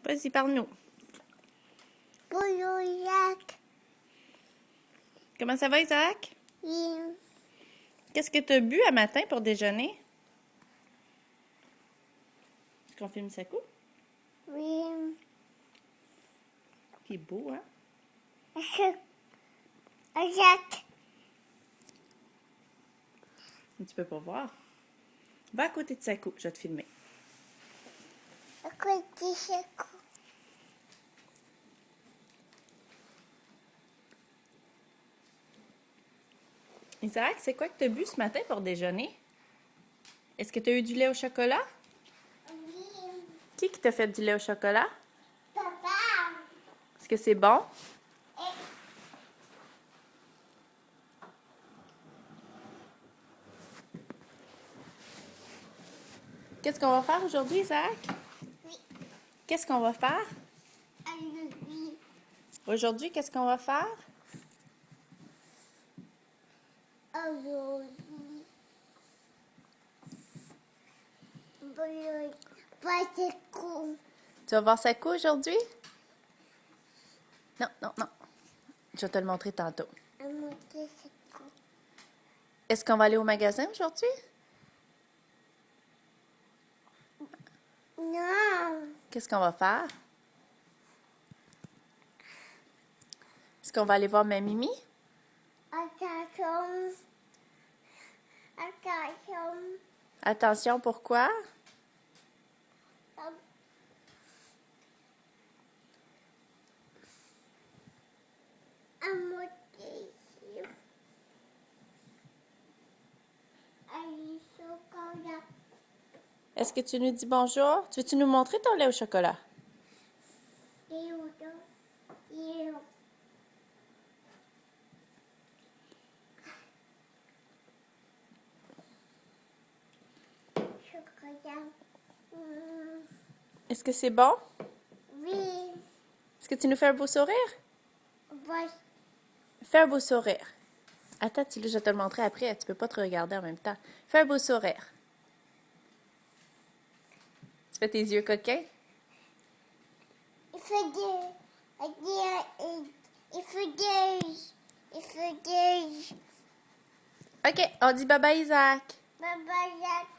Vas-y, parle-nous. Bonjour, Jacques. Comment ça va, Isaac? Oui. Qu'est-ce que tu as bu à matin pour déjeuner? Est-ce qu'on filme sa coupe? Oui. Il est beau, hein? Jacques. Tu peux pas voir. Va à côté de sa coupe, je vais te filmer. À côté de Jacques. Isaac, c'est quoi que tu as bu ce matin pour déjeuner? Est-ce que tu as eu du lait au chocolat? Oui. Qui t'a fait du lait au chocolat? Papa. Est-ce que c'est bon? Qu'est-ce qu'on va faire aujourd'hui, Isaac? Oui. Qu'est-ce qu'on va faire? Oui. Aujourd'hui, qu'est-ce qu'on va faire? Aujourd'hui. Bonjour. Pas de coup. Tu vas voir Sakou aujourd'hui? Non, non, non. Je vais te le montrer tantôt. À monter ce coup. Est-ce qu'on va aller au magasin aujourd'hui? Non. Qu'est-ce qu'on va faire? Est-ce qu'on va aller voir ma Mimi? Attention. Attention. Attention, pourquoi? À monter ici. Allez, chocolat. Est-ce que tu nous dis bonjour? Tu veux-tu nous montrer ton lait au chocolat? Et où Et où? Chocolat. Est-ce que c'est bon? Oui. Est-ce que tu nous fais un beau sourire? Voici. Fais un beau sourire. Attends, je vais te le montrer après. Tu peux pas te regarder en même temps. Fais un beau sourire. Tu fais tes yeux coquins? Il fait deux. Il fait deux. Il fait deux. OK, on dit bye-bye, Isaac. Bye bye, Jacques.